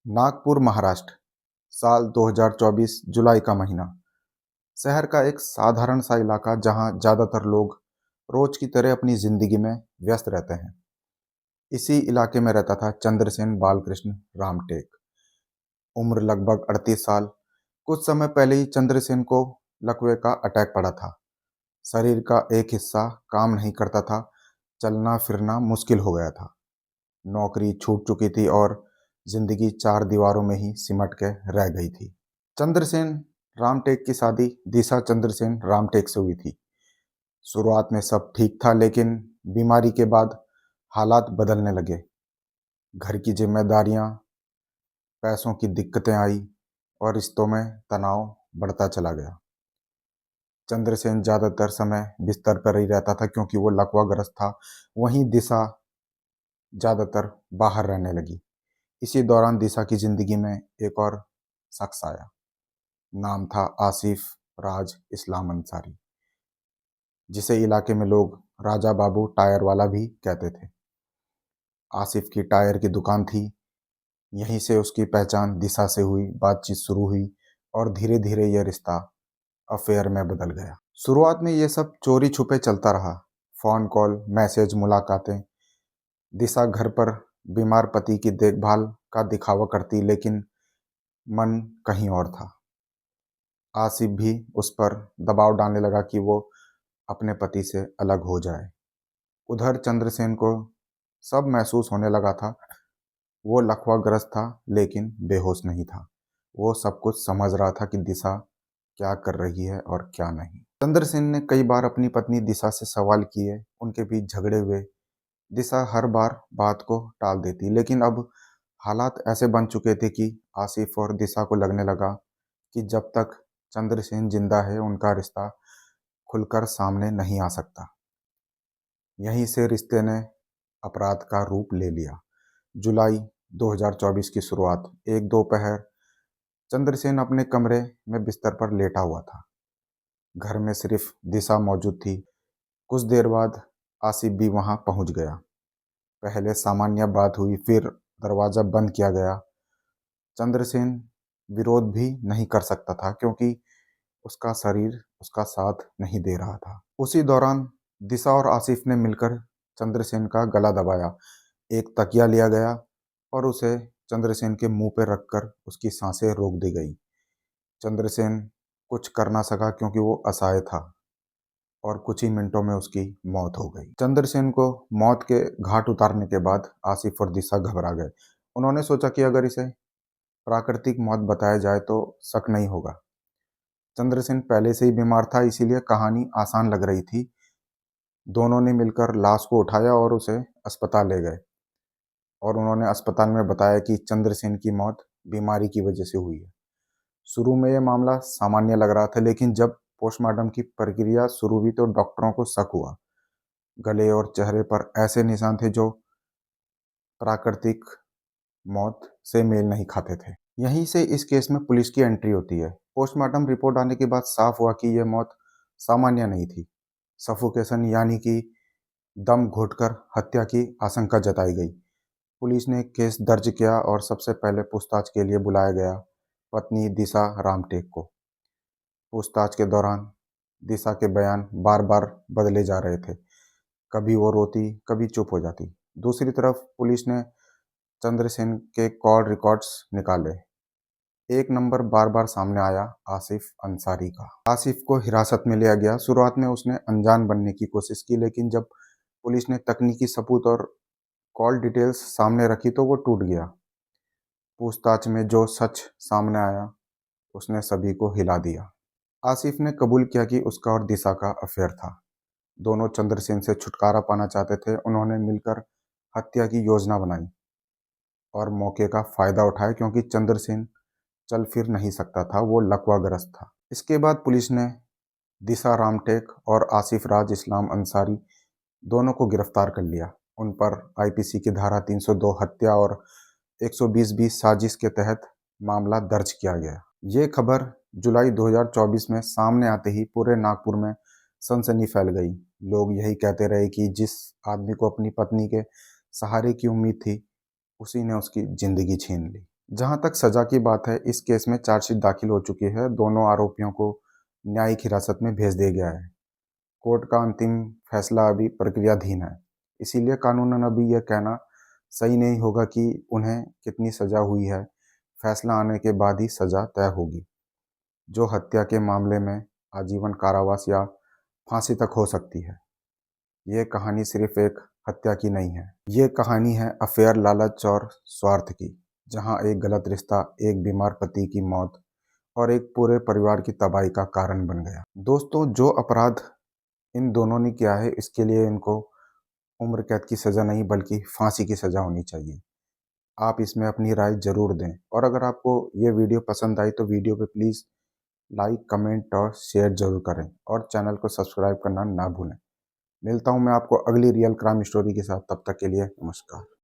नागपुर, महाराष्ट्र। साल 2024, जुलाई का महीना। शहर का एक साधारण सा इलाका जहां ज्यादातर लोग रोज की तरह अपनी जिंदगी में व्यस्त रहते हैं। इसी इलाके में रहता था चंद्रसेन बालकृष्ण रामटेक। उम्र लगभग 38 साल। कुछ समय पहले ही चंद्रसेन को लकवे का अटैक पड़ा था। शरीर का एक हिस्सा काम नहीं करता था। चलना फिरना मुश्किल हो गया था। नौकरी छूट चुकी थी और जिंदगी चार दीवारों में ही सिमट के रह गई थी। चंद्रसेन रामटेक की शादी दिशा चंद्रसेन रामटेक से हुई थी। शुरुआत में सब ठीक था, लेकिन बीमारी के बाद हालात बदलने लगे। घर की जिम्मेदारियां, पैसों की दिक्कतें आई और रिश्तों में तनाव बढ़ता चला गया। चंद्रसेन ज्यादातर समय बिस्तर पर ही रहता था क्योंकि वो लकवाग्रस्त था। वहीं दिशा ज्यादातर बाहर रहने लगी। इसी दौरान दिशा की जिंदगी में एक और शख्स आया। नाम था आसिफ राज इस्लाम अंसारी, जिसे इलाके में लोग राजा बाबू टायर वाला भी कहते थे। आसिफ की टायर की दुकान थी। यहीं से उसकी पहचान दिशा से हुई, बातचीत शुरू हुई और धीरे धीरे यह रिश्ता अफेयर में बदल गया। शुरुआत में यह सब चोरी छुपे चलता रहा। फोन कॉल, मैसेज, मुलाकातें। दिशा घर पर बीमार पति की देखभाल का दिखावा करती, लेकिन मन कहीं और था। आसिफ भी उस पर दबाव डालने लगा कि वो अपने पति से अलग हो जाए। उधर चंद्रसेन को सब महसूस होने लगा था। वो लकवाग्रस्त था, लेकिन बेहोश नहीं था। वो सब कुछ समझ रहा था कि दिशा क्या कर रही है और क्या नहीं। चंद्रसेन ने कई बार अपनी पत्नी दिशा से सवाल किए, उनके बीच झगड़े हुए। दिशा हर बार बात को टाल देती, लेकिन अब हालात ऐसे बन चुके थे कि आसिफ और दिशा को लगने लगा कि जब तक चंद्रसेन जिंदा है, उनका रिश्ता खुलकर सामने नहीं आ सकता। यहीं से रिश्ते ने अपराध का रूप ले लिया। जुलाई 2024 की शुरुआत। एक दोपहर चंद्रसेन अपने कमरे में बिस्तर पर लेटा हुआ था। घर में सिर्फ दिशा मौजूद थी। कुछ देर बाद आसिफ भी वहां पहुंच गया। पहले सामान्य बात हुई, फिर दरवाजा बंद किया गया। चंद्रसेन विरोध भी नहीं कर सकता था क्योंकि उसका शरीर उसका साथ नहीं दे रहा था। उसी दौरान दिशा और आसिफ ने मिलकर चंद्रसेन का गला दबाया। एक तकिया लिया गया और उसे चंद्रसेन के मुंह पर रखकर उसकी सांसें रोक दी गई। चंद्रसेन कुछ कर ना सका क्योंकि वो असहाय था और कुछ ही मिनटों में उसकी मौत हो गई। चंद्रसेन को मौत के घाट उतारने के बाद आसिफ और दिशा घबरा गए। उन्होंने सोचा कि अगर इसे प्राकृतिक मौत बताया जाए तो शक नहीं होगा। चंद्रसेन पहले से ही बीमार था, इसीलिए कहानी आसान लग रही थी। दोनों ने मिलकर लाश को उठाया और उसे अस्पताल ले गए और उन्होंने अस्पताल में बताया कि चंद्रसेन की मौत बीमारी की वजह से हुई है। शुरू में यह मामला सामान्य लग रहा था, लेकिन जब पोस्टमार्टम की प्रक्रिया शुरू हुई तो डॉक्टरों को शक हुआ। गले और चेहरे पर ऐसे निशान थे जो प्राकृतिक मौत से मेल नहीं खाते थे। यहीं से इस केस में पुलिस की एंट्री होती है। पोस्टमार्टम रिपोर्ट आने के बाद साफ हुआ कि यह मौत सामान्य नहीं थी। सफोकेशन यानी कि दम घुटकर हत्या की आशंका जताई गई। पुलिस ने केस दर्ज किया और सबसे पहले पूछताछ के लिए बुलाया गया पत्नी दिशा रामटेक को। पूछताछ के दौरान दिशा के बयान बार बार बदले जा रहे थे। कभी वो रोती, कभी चुप हो जाती। दूसरी तरफ पुलिस ने चंद्रसेन के कॉल रिकॉर्ड्स निकाले। एक नंबर बार बार सामने आया, आसिफ अंसारी का। आसिफ को हिरासत में लिया गया। शुरुआत में उसने अनजान बनने की कोशिश की, लेकिन जब पुलिस ने तकनीकी सबूत और कॉल डिटेल्स सामने रखी तो वो टूट गया। पूछताछ में जो सच सामने आया उसने सभी को हिला दिया। आसिफ ने कबूल किया कि उसका और दिशा का अफेयर था। दोनों चंद्रसेन से छुटकारा पाना चाहते थे। उन्होंने मिलकर हत्या की योजना बनाई और मौके का फायदा उठाया क्योंकि चंद्रसेन चल फिर नहीं सकता था, वो लकवाग्रस्त था। इसके बाद पुलिस ने दिशा रामटेक और आसिफ राज इस्लाम अंसारी दोनों को गिरफ्तार कर लिया। उन पर आईपीसी की धारा 302 हत्या और 120 साजिश के तहत मामला दर्ज किया गया। ये खबर जुलाई 2024 में सामने आते ही पूरे नागपुर में सनसनी फैल गई। लोग यही कहते रहे कि जिस आदमी को अपनी पत्नी के सहारे की उम्मीद थी, उसी ने उसकी जिंदगी छीन ली। जहां तक सजा की बात है, इस केस में चार्जशीट दाखिल हो चुकी है। दोनों आरोपियों को न्यायिक हिरासत में भेज दिया गया है। कोर्ट का अंतिम फैसला अभी प्रक्रियाधीन है। इसीलिए कानूनन अभी यह कहना सही नहीं होगा कि उन्हें कितनी सजा हुई है। फैसला आने के बाद ही सजा तय होगी। जो हत्या के मामले में आजीवन कारावास या फांसी तक हो सकती है। ये कहानी सिर्फ एक हत्या की नहीं है। ये कहानी है अफेयर, लालच और स्वार्थ की, जहां एक गलत रिश्ता, एक बीमार पति की मौत और एक पूरे परिवार की तबाही का कारण बन गया। दोस्तों, जो अपराध इन दोनों ने किया है, इसके लिए इनको उम्र कैद की सजा नहीं बल्कि फांसी की सजा होनी चाहिए। आप इसमें अपनी राय जरूर दें, और अगर आपको ये वीडियो पसंद आई तो वीडियो पे प्लीज़ लाइक, कमेंट और शेयर जरूर करें, और चैनल को सब्सक्राइब करना ना भूलें। मिलता हूँ मैं आपको अगली रियल क्राइम स्टोरी के साथ। तब तक के लिए नमस्कार।